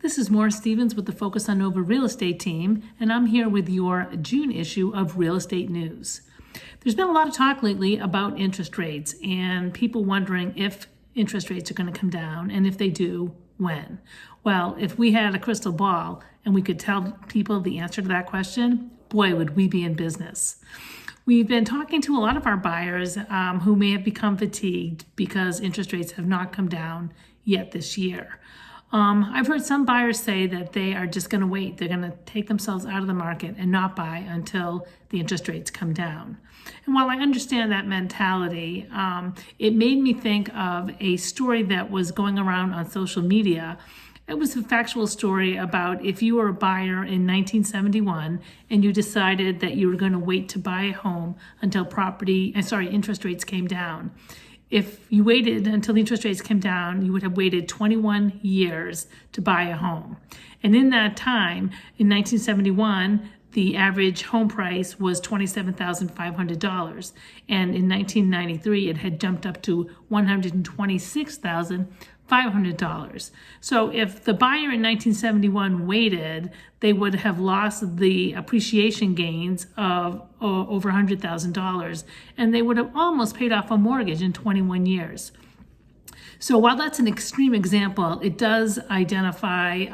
This is Maura Stevens with the Focus on Nova Real Estate team, and I'm here with your June issue of Real Estate News. There's been a lot of talk lately about interest rates and people wondering if interest rates are going to come down, and if they do, when. Well, if we had a crystal ball and we could tell people the answer to that question, boy, would we be in business. We've been talking to a lot of our buyers who may have become fatigued because interest rates have not come down yet this year. I've heard some buyers say that they are just going to wait. They're going to take themselves out of the market and not buy until the interest rates come down. And while I understand that mentality, it made me think of a story that was going around on social media. It was a factual story about if you were a buyer in 1971 and you decided that you were going to wait to buy a home until interest rates came down. If you waited until the interest rates came down, you would have waited 21 years to buy a home. And in that time, in 1971, the average home price was $27,500. And in 1993, it had jumped up to $126,500. So if the buyer in 1971 waited, they would have lost the appreciation gains of over $100,000, and they would have almost paid off a mortgage in 21 years. So while that's an extreme example, it does identify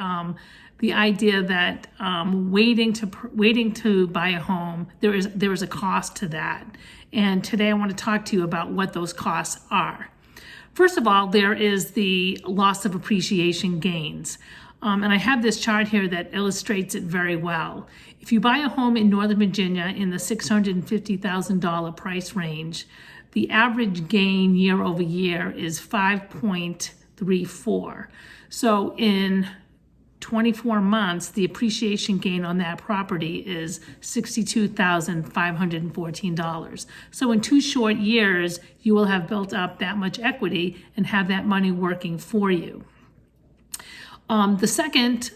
the idea that waiting to buy a home, there is a cost to that. And today I want to talk to you about what those costs are. First of all, there is the loss of appreciation gains. And I have this chart here that illustrates it very well. If you buy a home in Northern Virginia in the $650,000 price range, the average gain year over year is 5.34. So in 24 months, the appreciation gain on that property is $62,514. So in 2 short years, you will have built up that much equity and have that money working for you. The second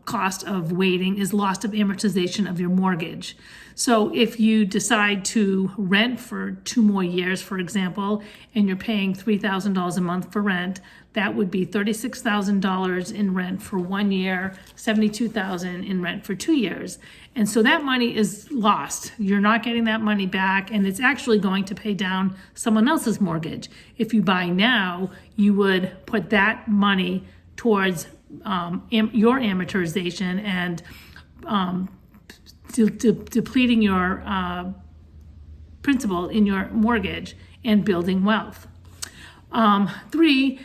cost of waiting is loss of amortization of your mortgage. So if you decide to rent for 2 more years, for example, and you're paying $3,000 a month for rent, that would be $36,000 in rent for 1 year, $72,000 in rent for 2 years. And so that money is lost. You're not getting that money back, and it's actually going to pay down someone else's mortgage. If you buy now, you would put that money towards your amortization and depleting your principal in your mortgage and building wealth. 3,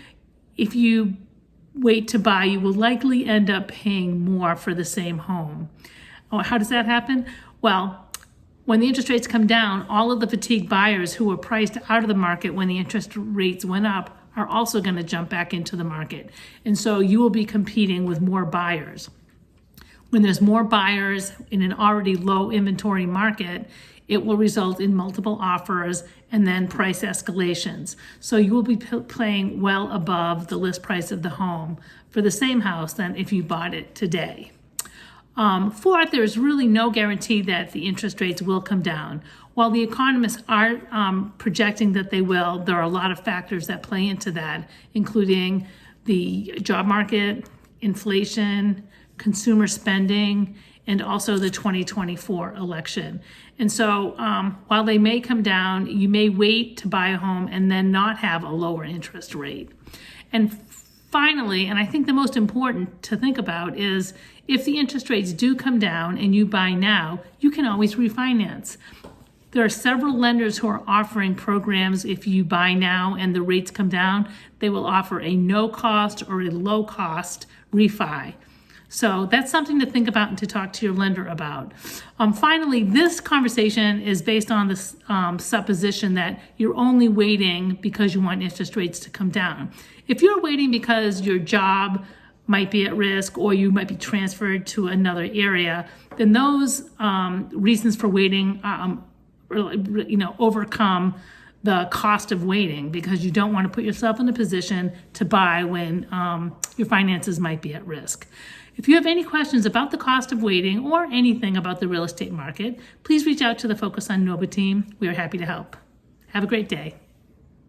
if you wait to buy, you will likely end up paying more for the same home. How does that happen? Well, when the interest rates come down, all of the fatigued buyers who were priced out of the market when the interest rates went up are also going to jump back into the market. And so you will be competing with more buyers. When there's more buyers in an already low inventory market, it will result in multiple offers and then price escalations. So you will be paying well above the list price of the home for the same house than if you bought it today. 4th, there's really no guarantee that the interest rates will come down. While the economists are projecting that they will, there are a lot of factors that play into that, including the job market, inflation, consumer spending, and also the 2024 election. And so while they may come down, you may wait to buy a home and then not have a lower interest rate. And finally, and I think the most important to think about is if the interest rates do come down and you buy now, you can always refinance. There are several lenders who are offering programs. If you buy now and the rates come down, they will offer a no cost or a low cost refi. So that's something to think about and to talk to your lender about. Finally, this conversation is based on the supposition that you're only waiting because you want interest rates to come down. If you're waiting because your job might be at risk or you might be transferred to another area, then those reasons for waiting overcome the cost of waiting, because you don't want to put yourself in a position to buy when your finances might be at risk. If you have any questions about the cost of waiting or anything about the real estate market, please reach out to the Focus on Nova team. We are happy to help. Have a great day.